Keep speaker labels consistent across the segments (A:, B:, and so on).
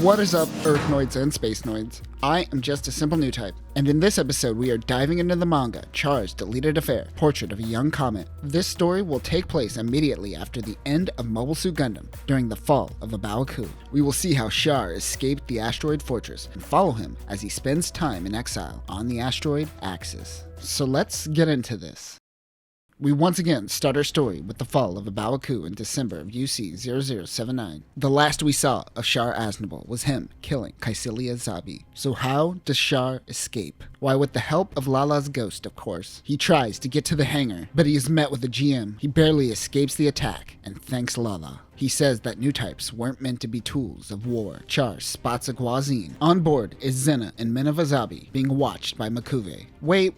A: What is up, Earthnoids and Spacenoids? I am just a simple new type, and in this episode we are diving into the manga Char's Deleted Affair, Portrait of a Young Comet. This story will take place immediately after the end of Mobile Suit Gundam, during the fall of A Baoa Qu. We will see how Char escaped the asteroid fortress and follow him as he spends time in exile on the asteroid Axis. So let's get into this. We once again start our story with the fall of A Baoa Qu in December of UC 0079. The last we saw of Char Aznable was him killing Kycilia Zabi. So how does Char escape? Why, with the help of Lala's ghost, of course. He tries to get to the hangar, but he is met with a GM. He barely escapes the attack and thanks Lala. He says that new types weren't meant to be tools of war. Char spots a Guazine. On board is Zena and Minova Zabi being watched by Makuve. Wait.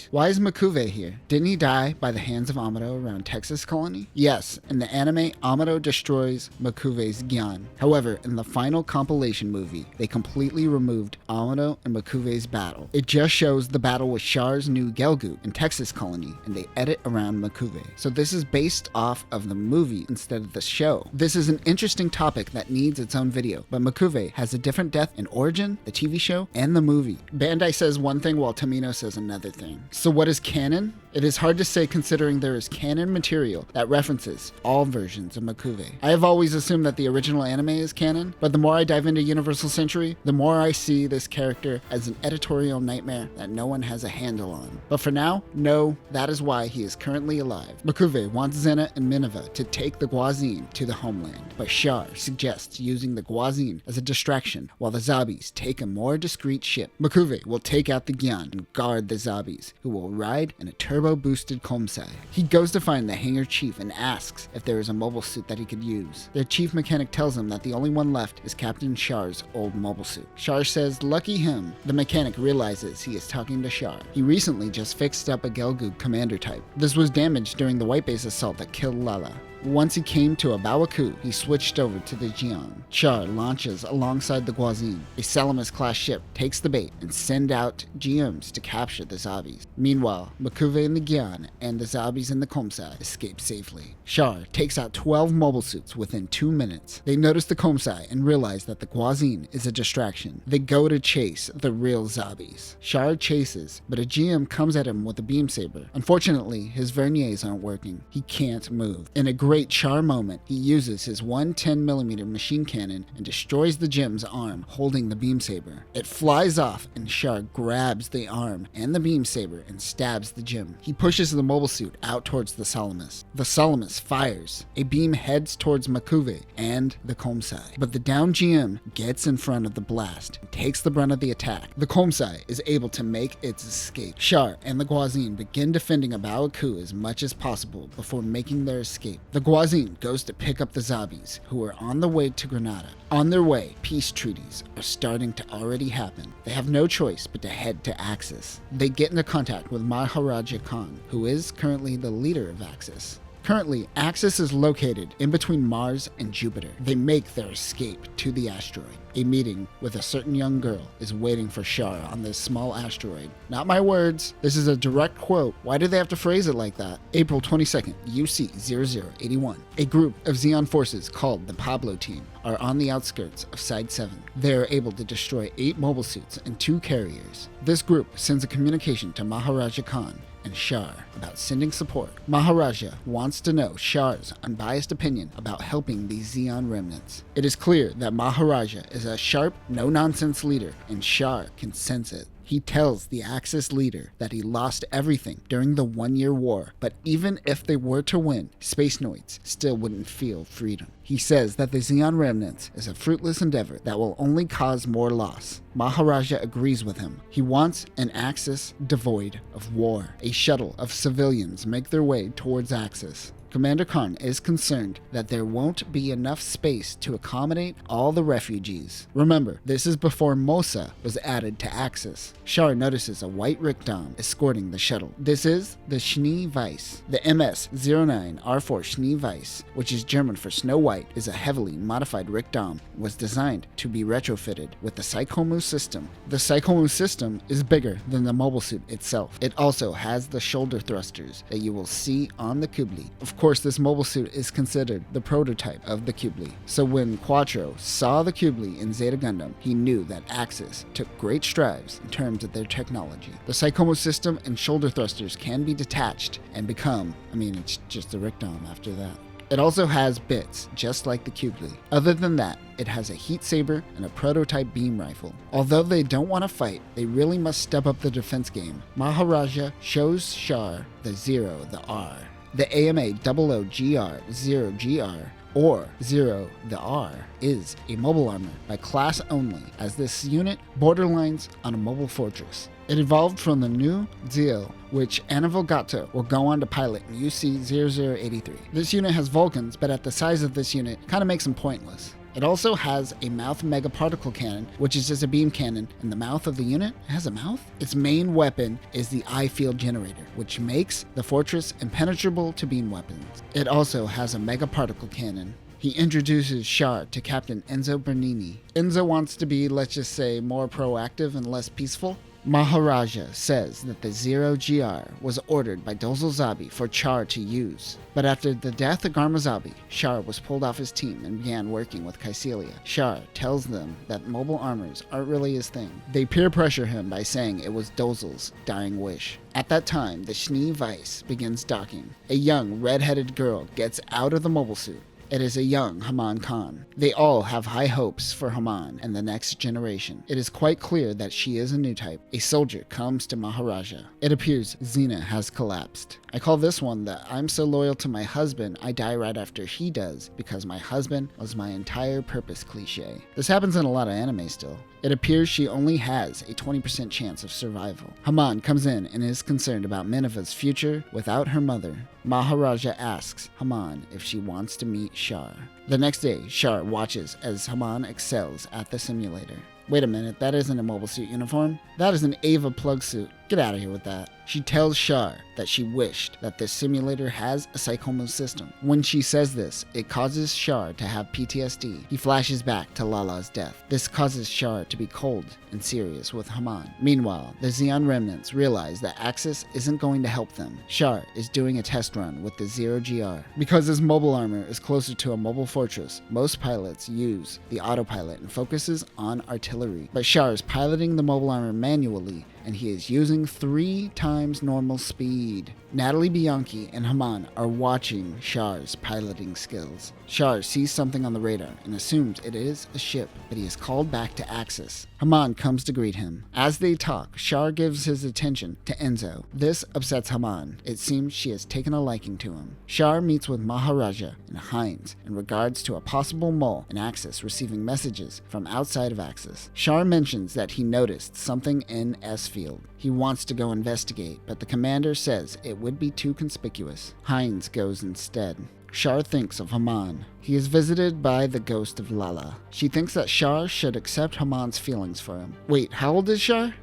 A: Why is Makuve here? Didn't he die by the hands of Amado around Texas Colony? Yes, in the anime, Amado destroys Makuve's Gyan. However, in the final compilation movie, they completely removed Amado and Makuve's battle. It just shows the battle with Char's new Gelgoot in Texas Colony, and they edit around Makuve. So this is based off of the movie instead of the show. This is an interesting topic that needs its own video, but Makuve has a different death in Origin, the TV show, and the movie. Bandai says one thing while Tomino says another thing. So what is canon? It is hard to say considering there is canon material that references all versions of Makuve. I have always assumed that the original anime is canon, but the more I dive into Universal Century, the more I see this character as an editorial nightmare that no one has a handle on. But for now, no, that is why he is currently alive. Makuve wants Zena and Minova to take the Guazine to the homeland, but Char suggests using the Guazine as a distraction while the Zabis take a more discreet ship. Makuve will take out the Gyan and guard the Zabis, who will ride in a turbo-boosted Komsai. He goes to find the hangar chief and asks if there is a mobile suit that he could use. Their chief mechanic tells him that the only one left is Captain Char's old mobile suit. Char says, lucky him. The mechanic realizes he is talking to Char. He recently just fixed up a Gelgoot commander type. This was damaged during the White Base assault that killed Lala. Once he came to A Baoa Qu, he switched over to the Jian. Char launches alongside the Guazine. A Salamis-class ship takes the bait and send out GMs to capture the Zabis. Meanwhile, Makuve and the Gyan and the Zabis in the Komsai escape safely. Char takes out 12 mobile suits within 2 minutes. They notice the Komsai and realize that the Guazine is a distraction. They go to chase the real Zabis. Char chases, but a GM comes at him with a beam saber. Unfortunately, his verniers aren't working. He can't move. In a great Char moment, he uses his 110mm machine cannon and destroys the gem's arm holding the beam saber. It flies off and Char grabs the arm and the beam saber and stabs the gem. He pushes the mobile suit out towards the Salamis. The Salamis fires. A beam heads towards Makuve and the Komsai, but the down GM gets in front of the blast and takes the brunt of the attack. The Komsai is able to make its escape. Char and the Guazine begin defending A Baoa Qu as much as possible before making their escape. The Guazine goes to pick up the Zabis, who are on the way to Granada. On their way, peace treaties are starting to already happen. They have no choice but to head to Axis. They get into contact with Maharaja Khan, who is currently the leader of Axis. Currently, Axis is located in between Mars and Jupiter. They make their escape to the asteroid. A meeting with a certain young girl is waiting for Char on this small asteroid. Not my words, this is a direct quote. Why do they have to phrase it like that? April 22nd, UC 0081. A group of Zeon forces called the Pablo Team are on the outskirts of Side 7. They are able to destroy 8 mobile suits and 2 carriers. This group sends a communication to Maharaja Khan and Char about sending support. Maharaja wants to know Char's unbiased opinion about helping these Zeon remnants. It is clear that Maharaja is a sharp, no-nonsense leader, and Char can sense it. He tells the Axis leader that he lost everything during the 1-year war, but even if they were to win, Spacenoids still wouldn't feel freedom. He says that the Zeon remnants is a fruitless endeavor that will only cause more loss. Maharaja agrees with him. He wants an Axis devoid of war. A shuttle of civilians make their way towards Axis. Commander Khan is concerned that there won't be enough space to accommodate all the refugees. Remember, this is before Mosa was added to Axis. Char notices a white Rickdom escorting the shuttle. This is the Schnee Weiss. The MS-09R4 Schnee Weiss, which is German for Snow White, is a heavily modified Rickdom, was designed to be retrofitted with the Psychomu system. The Psychomu system is bigger than the mobile suit itself. It also has the shoulder thrusters that you will see on the Kubli. Of course, this mobile suit is considered the prototype of the Qubli. So when Quattro saw the Qubli in Zeta Gundam, he knew that Axis took great strides in terms of their technology. The Psychomo system and shoulder thrusters can be detached and become, it's just a Rictom after that. It also has bits, just like the Qubli. Other than that, it has a heat saber and a prototype beam rifle. Although they don't want to fight, they really must step up the defense game. Maharaja shows Char the Zero, the R. The AMA 00GR, Zero-GR, or Zero, the R, is a mobile armor by class only, as this unit borderlines on a mobile fortress. It evolved from the new Zeal, which Annabelle Gato will go on to pilot in UC-0083. This unit has Vulcans, but at the size of this unit, kind of makes them pointless. It also has a mouth mega particle cannon, which is just a beam cannon in the mouth of the unit. It has a mouth? Its main weapon is the eye field generator, which makes the fortress impenetrable to beam weapons. It also has a mega particle cannon. He introduces Char to Captain Enzo Bernini. Enzo wants to be, let's just say, more proactive and less peaceful. Maharaja says that the Zero-GR was ordered by Dozelzabi for Char to use. But after the death of Garmazabi, Char was pulled off his team and began working with Kycelia. Char tells them that mobile armors aren't really his thing. They peer pressure him by saying it was Dozel's dying wish. At that time, the Schnee Weiss begins docking. A young, red-headed girl gets out of the mobile suit. It is a young Haman Khan. They all have high hopes for Haman and the next generation. It is quite clear that she is a new type. A soldier comes to Maharaja. It appears Xena has collapsed. I call this one the "I'm so loyal to my husband, I die right after he does, because my husband was my entire purpose" cliche. This happens in a lot of anime still. It appears she only has a 20% chance of survival. Haman comes in and is concerned about Minerva's future without her mother. Maharaja asks Haman if she wants to meet Char. The next day, Char watches as Haman excels at the simulator. Wait a minute, that isn't a mobile suit uniform. That is an Ava plug suit. Get out of here with that. She tells Char that she wished that this simulator has a Psychomo system. When she says this, it causes Char to have PTSD. He flashes back to Lala's death. This causes Char to be cold and serious with Haman. Meanwhile, the Zeon remnants realize that Axis isn't going to help them. Char is doing a test run with the Zero-GR. Because his mobile armor is closer to a mobile fortress, most pilots use the autopilot and focuses on artillery. But Char is piloting the mobile armor manually, and he is using 3 times normal speed. Natalie Bianchi and Haman are watching Char's piloting skills. Char sees something on the radar and assumes it is a ship, but he is called back to Axis. Haman comes to greet him. As they talk, Char gives his attention to Enzo. This upsets Haman. It seems she has taken a liking to him. Char meets with Maharaja and Hines in regards to a possible mole in Axis receiving messages from outside of Axis. Char mentions that he noticed something in S field. He wants to go investigate, but the commander says it would be too conspicuous. Hines goes instead. Char thinks of Haman. He is visited by the ghost of Lala. She thinks that Char should accept Haman's feelings for him. Wait, how old is Char?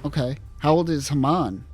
A: Okay. How old is Haman?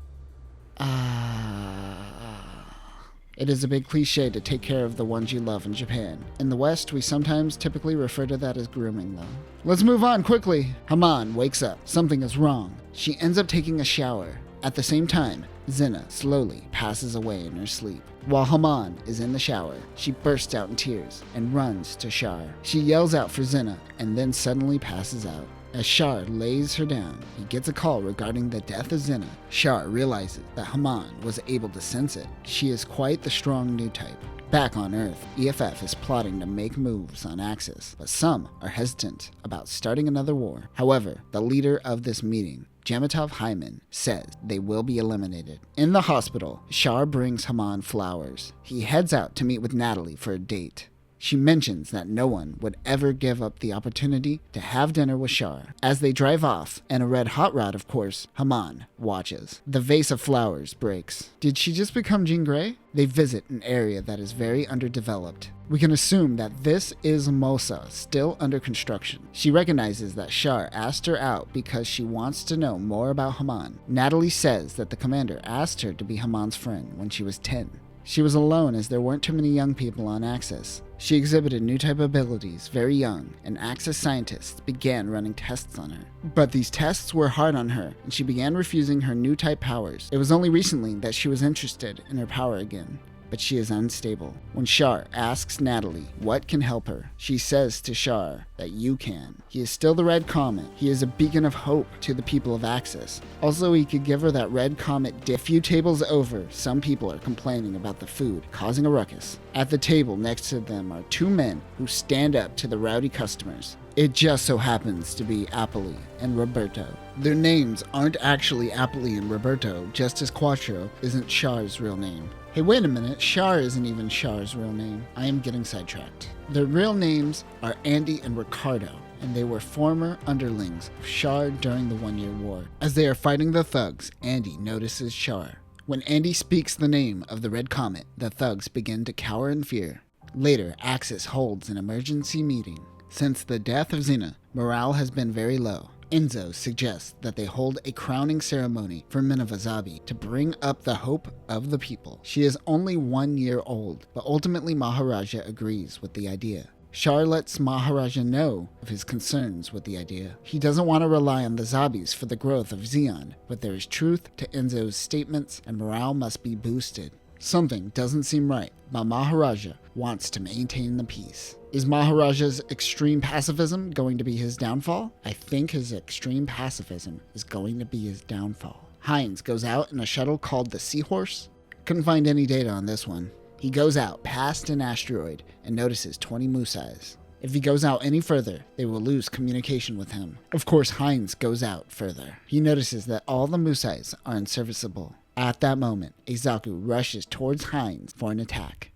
A: It is a big cliche to take care of the ones you love in Japan. In the West, we sometimes typically refer to that as grooming, though. Let's move on quickly. Haman wakes up. Something is wrong. She ends up taking a shower. At the same time, Xena slowly passes away in her sleep. While Haman is in the shower, she bursts out in tears and runs to Char. She yells out for Xena and then suddenly passes out. As Char lays her down, he gets a call regarding the death of Xena. Char realizes that Haman was able to sense it. She is quite the strong new type. Back on Earth, EFF is plotting to make moves on Axis, but some are hesitant about starting another war. However, the leader of this meeting, Jamatov Haman, says they will be eliminated. In the hospital, Char brings Haman flowers. He heads out to meet with Natalie for a date. She mentions that no one would ever give up the opportunity to have dinner with Char. As they drive off, and a red hot rod, of course, Haman watches. The vase of flowers breaks. Did she just become Jean Grey? They visit an area that is very underdeveloped. We can assume that this is Mosa, still under construction. She recognizes that Char asked her out because she wants to know more about Haman. Natalie says that the commander asked her to be Haman's friend when she was 10. She was alone as there weren't too many young people on Axis. She exhibited new type abilities very young, and Axis scientists began running tests on her. But these tests were hard on her, and she began refusing her new type powers. It was only recently that she was interested in her power again. but she is unstable. When Char asks Natalie what can help her, she says to Char that you can. He is still the Red Comet. He is a beacon of hope to the people of Axis. Also, he could give her that Red Comet dip. A few tables over, some people are complaining about the food, causing a ruckus. At the table next to them are two men who stand up to the rowdy customers. It just so happens to be Apolli and Roberto. Their names aren't actually Apolli and Roberto, just as Quattro isn't Char's real name. Hey, wait a minute, Char isn't even Char's real name. I am getting sidetracked. Their real names are Andy and Ricardo, and they were former underlings of Char during the 1 Year War. As they are fighting the thugs, Andy notices Char. When Andy speaks the name of the Red Comet, the thugs begin to cower in fear. Later, Axis holds an emergency meeting. Since the death of Xena, morale has been very low. Enzo suggests that they hold a crowning ceremony for Minavazabi to bring up the hope of the people. She is only 1 year old, but ultimately Maharaja agrees with the idea. Char lets Maharaja know of his concerns with the idea. He doesn't want to rely on the Zabis for the growth of Zeon, but there is truth to Enzo's statements and morale must be boosted. Something doesn't seem right, but Maharaja wants to maintain the peace. Is Maharaja's extreme pacifism going to be his downfall? I think his extreme pacifism is going to be his downfall. Hines goes out in a shuttle called the Seahorse. Couldn't find any data on this one. He goes out past an asteroid and notices 20 Musais. If he goes out any further, they will lose communication with him. Of course, Hines goes out further. He notices that all the Musais are unserviceable. At that moment, Eizaku rushes towards Hines for an attack.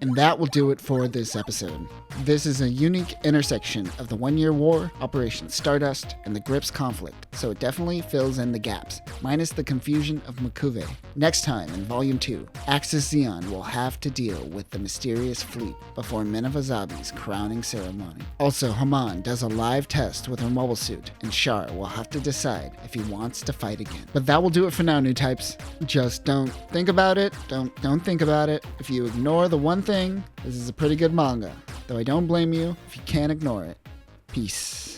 A: And that will do it for this episode. This is a unique intersection of the 1 Year War, Operation Stardust, and the Gryps conflict, so it definitely fills in the gaps, minus the confusion of Makuve. Next time, in Volume 2, Axis Zeon will have to deal with the mysterious fleet before Minavazabi's crowning ceremony. Also, Haman does a live test with her mobile suit, and Char will have to decide if he wants to fight again. But that will do it for now, new types. Just don't think about it. Don't think about it. If you ignore the one thing, this is a pretty good manga, though I don't blame you if you can't ignore it. Peace.